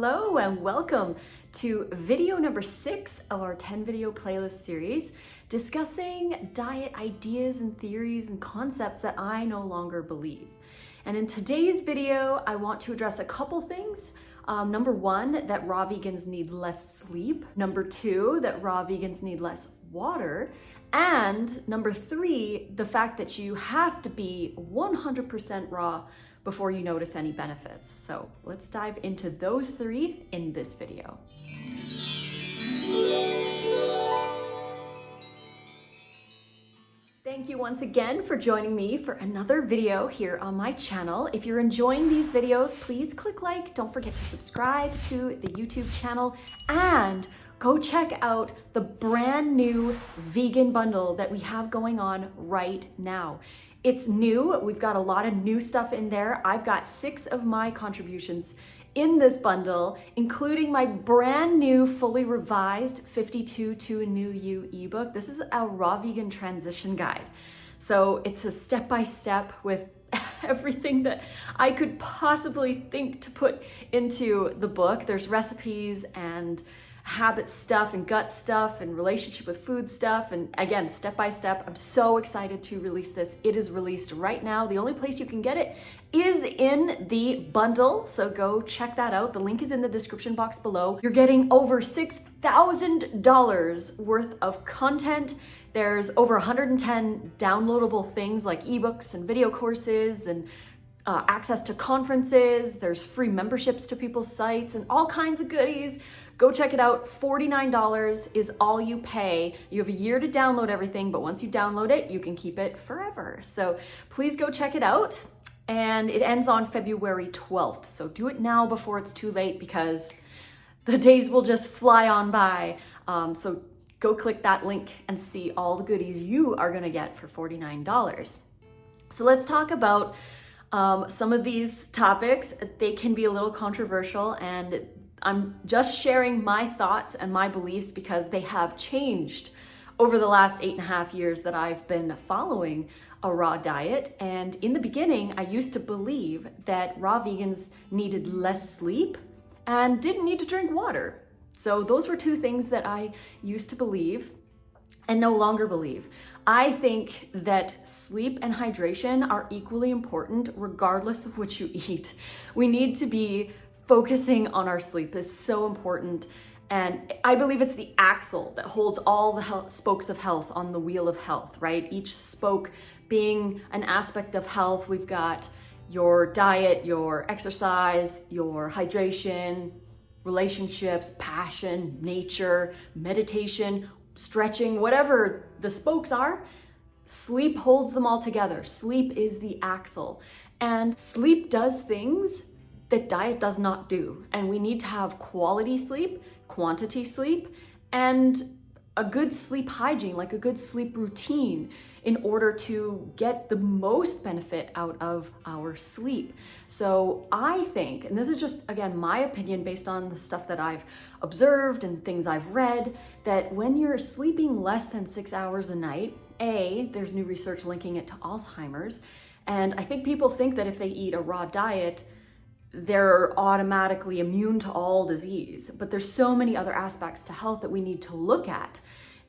Hello and welcome to video number 6 of our 10 video playlist series discussing diet ideas and theories and concepts that I no longer believe. And in today's video, I want to address a couple things. Number 1, that raw vegans need less sleep. Number 2, that raw vegans need less water. And number 3, the fact that you have to be 100% raw before you notice any benefits. So let's dive into those 3 in this video. Thank you once again for joining me for another video here on my channel. If you're enjoying these videos, please click like, don't forget to subscribe to the YouTube channel, and go check out the brand new vegan bundle that we have going on right now. It's new. We've got a lot of new stuff in there. I've got 6 of my contributions in this bundle, including my brand new, fully revised 52 to a New You ebook. This is a raw vegan transition guide. So it's a step-by-step with everything that I could possibly think to put into the book. There's recipes and habit stuff and gut stuff and relationship with food stuff, and again, step by step. I'm so excited to release this. It is released right now. The only place you can get it is in the bundle, so go check that out. The link is in the description box below. You're getting over $6,000 worth of content. There's over 110 downloadable things like ebooks and video courses and access to conferences. There's free memberships to people's sites and all kinds of goodies. Go check it out. $49 is all you pay. You have a year to download everything, but once you download it, you can keep it forever. So please go check it out. And it ends on February 12th. So do it now before it's too late, because the days will just fly on by. So go click that link and see all the goodies you are gonna get for $49. So let's talk about some of these topics. They can be a little controversial, and I'm just sharing my thoughts and my beliefs because they have changed over the last 8.5 years that I've been following a raw diet. And in the beginning, I used to believe that raw vegans needed less sleep and didn't need to drink water. So those were 2 things that I used to believe and no longer believe. I think that sleep and hydration are equally important regardless of what you eat. We need to be focusing on our sleep. Is so important. And I believe it's the axle that holds all the spokes of health on the wheel of health, right? Each spoke being an aspect of health. We've got your diet, your exercise, your hydration, relationships, passion, nature, meditation, stretching, whatever the spokes are, sleep holds them all together. Sleep is the axle. And sleep does things that diet does not do. And we need to have quality sleep, quantity sleep, and a good sleep hygiene, like a good sleep routine, in order to get the most benefit out of our sleep. So I think, and this is just, again, my opinion based on the stuff that I've observed and things I've read, that when you're sleeping less than 6 hours a night, there's new research linking it to Alzheimer's. And I think people think that if they eat a raw diet, they're automatically immune to all disease. But there's so many other aspects to health that we need to look at,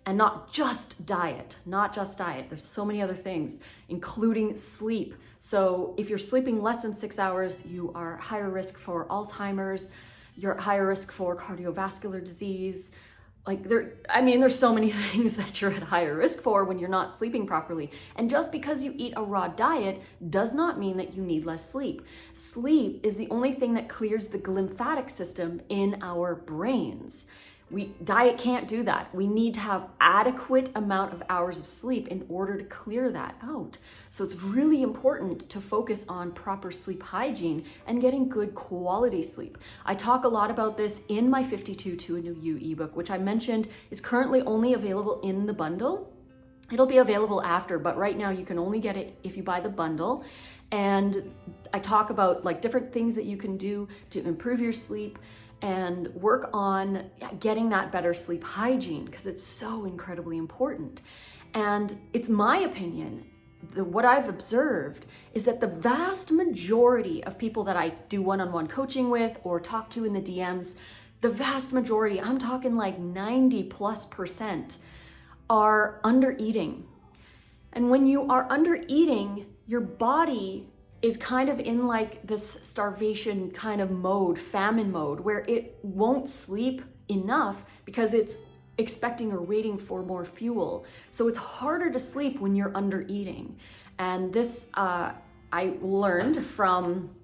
and not just diet, There's so many other things, including sleep. So if you're sleeping less than 6 hours, you are higher risk for Alzheimer's, you're at higher risk for cardiovascular disease. There's so many things that you're at higher risk for when you're not sleeping properly. And just because you eat a raw diet does not mean that you need less sleep. Sleep is the only thing that clears the lymphatic system in our brains. Diet can't do that. We need to have adequate amount of hours of sleep in order to clear that out. So it's really important to focus on proper sleep hygiene and getting good quality sleep. I talk a lot about this in my 52 to a New You ebook, which I mentioned is currently only available in the bundle. It'll be available after, but right now you can only get it if you buy the bundle. And I talk about different things that you can do to improve your sleep and work on getting that better sleep hygiene, because it's so incredibly important. And it's my opinion what I've observed is that the vast majority of people that I do one-on-one coaching with or talk to in the DMs, the vast majority, I'm talking like 90+%, are under eating. And when you are under eating, your body is kind of in like this starvation kind of mode, famine mode, where it won't sleep enough because it's expecting or waiting for more fuel. So it's harder to sleep when you're under eating. And this I learned from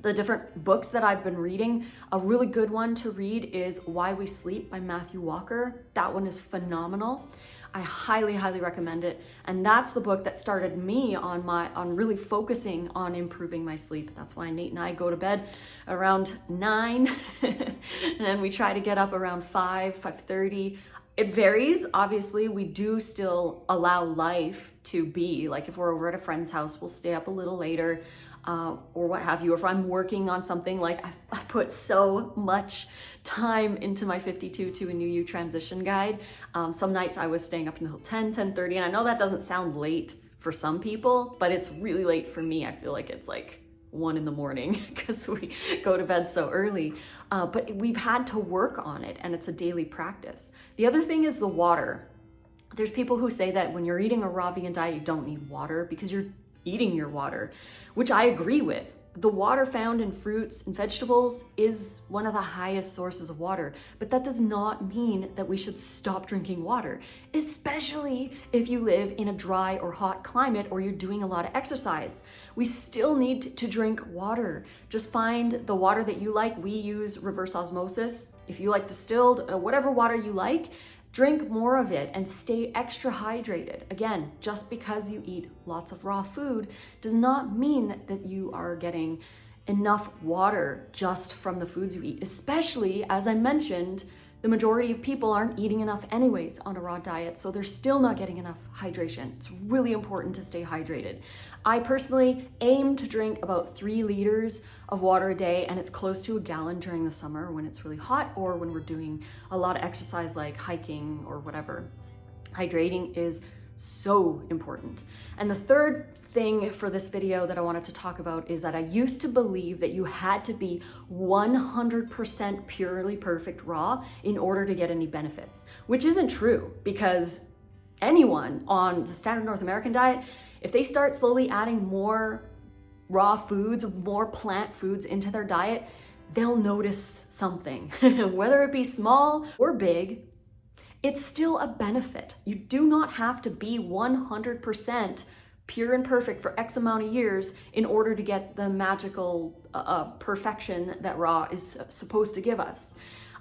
the different books that I've been reading. A really good one to read is Why We Sleep by Matthew Walker. That one is phenomenal. I highly, highly recommend it. And that's the book that started me on really focusing on improving my sleep. That's why Nate and I go to bed around 9 and then we try to get up around 5:30. It varies. Obviously, we do still allow life to be. Like if we're over at a friend's house, we'll stay up a little later. Or what have you. If I'm working on something, like I put so much time into my 52 to a new you transition guide. Some nights I was staying up until 10:30, and I know that doesn't sound late for some people, but it's really late for me. I feel like it's like 1 a.m. because we go to bed so early. But we've had to work on it, and it's a daily practice. The other thing is the water. There's people who say that when you're eating a raw vegan diet, you don't need water because you're eating your water, which I agree with. The water found in fruits and vegetables is one of the highest sources of water, but that does not mean that we should stop drinking water, especially if you live in a dry or hot climate or you're doing a lot of exercise. We still need to drink water. Just find the water that you like. We use reverse osmosis. If you like distilled, whatever water you like, drink more of it and stay extra hydrated. Again, just because you eat lots of raw food does not mean that you are getting enough water just from the foods you eat, especially, as I mentioned, the majority of people aren't eating enough anyways on a raw diet, so they're still not getting enough hydration. It's really important to stay hydrated. I personally aim to drink about 3 liters of water a day, and it's close to a gallon during the summer when it's really hot or when we're doing a lot of exercise like hiking or whatever. Hydrating is so important. And the third thing for this video that I wanted to talk about is that I used to believe that you had to be 100% purely perfect raw in order to get any benefits, which isn't true, because anyone on the standard North American diet, if they start slowly adding more raw foods, more plant foods into their diet, they'll notice something, whether it be small or big. It's still a benefit. You do not have to be 100% pure and perfect for X amount of years in order to get the magical perfection that raw is supposed to give us.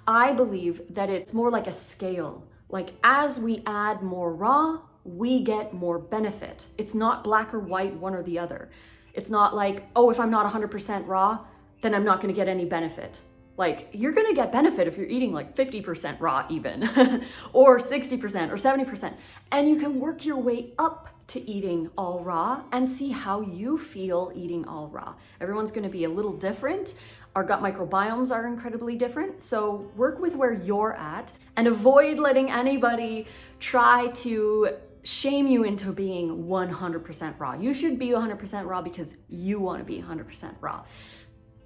I believe that it's more like a scale. Like as we add more raw, we get more benefit. It's not black or white, one or the other. It's not like, oh, if I'm not 100% raw, then I'm not gonna get any benefit. Like, you're gonna get benefit if you're eating like 50% raw even, or 60% or 70%. And you can work your way up to eating all raw and see how you feel eating all raw. Everyone's gonna be a little different. Our gut microbiomes are incredibly different. So work with where you're at and avoid letting anybody try to shame you into being 100% raw. You should be 100% raw because you wanna be 100% raw.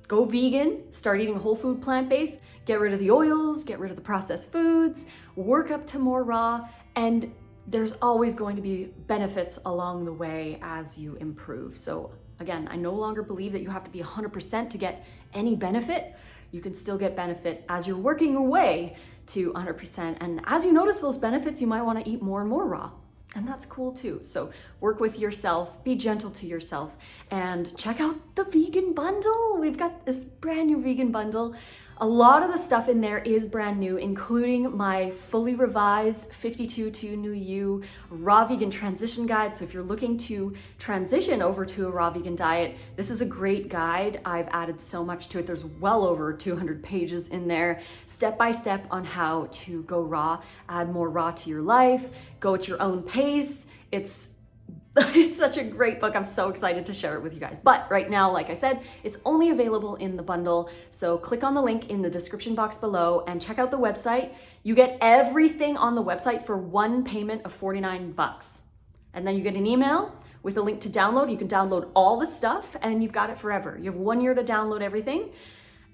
Go vegan, start eating whole food plant-based, get rid of the oils, get rid of the processed foods, work up to more raw, and there's always going to be benefits along the way as you improve. So again, I no longer believe that you have to be 100% to get any benefit. You can still get benefit as you're working your way to 100%. And as you notice those benefits, you might want to eat more and more raw. And that's cool too. So work with yourself, be gentle to yourself, and check out the vegan bundle. We've got this brand new vegan bundle. A lot of the stuff in there is brand new, including my fully revised 52 to New You raw vegan transition guide. So if you're looking to transition over to a raw vegan diet, this is a great guide. I've added so much to it. There's well over 200 pages in there, step by step on how to go raw, add more raw to your life, go at your own pace. It's such a great book. I'm so excited to share it with you guys. But right now, like I said, it's only available in the bundle. So click on the link in the description box below and check out the website. You get everything on the website for one payment of $49. And then you get an email with a link to download. You can download all the stuff and you've got it forever. You have 1 year to download everything.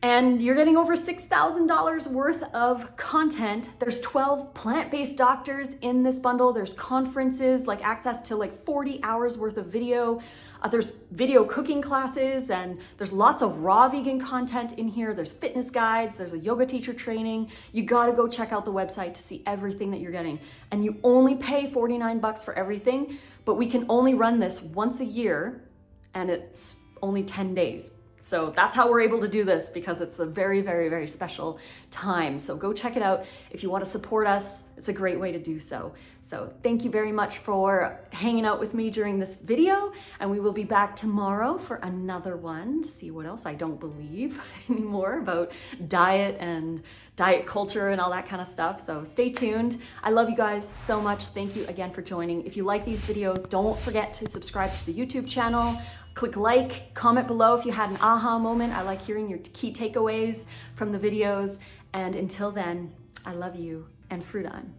And you're getting over $6,000 worth of content. There's 12 plant-based doctors in this bundle. There's conferences, like access to like 40 hours worth of video. There's video cooking classes, and there's lots of raw vegan content in here. There's fitness guides, there's a yoga teacher training. You gotta go check out the website to see everything that you're getting. And you only pay $49 for everything, but we can only run this once a year, and it's only 10 days. So that's how we're able to do this, because it's a very, very, very special time. So go check it out. If you want to support us, it's a great way to do so. So thank you very much for hanging out with me during this video, and we will be back tomorrow for another one to see what else I don't believe anymore about diet and diet culture and all that kind of stuff. So stay tuned. I love you guys so much. Thank you again for joining. If you like these videos, don't forget to subscribe to the YouTube channel. Click like, comment below if you had an aha moment. I like hearing your key takeaways from the videos. And until then, I love you and fruit on.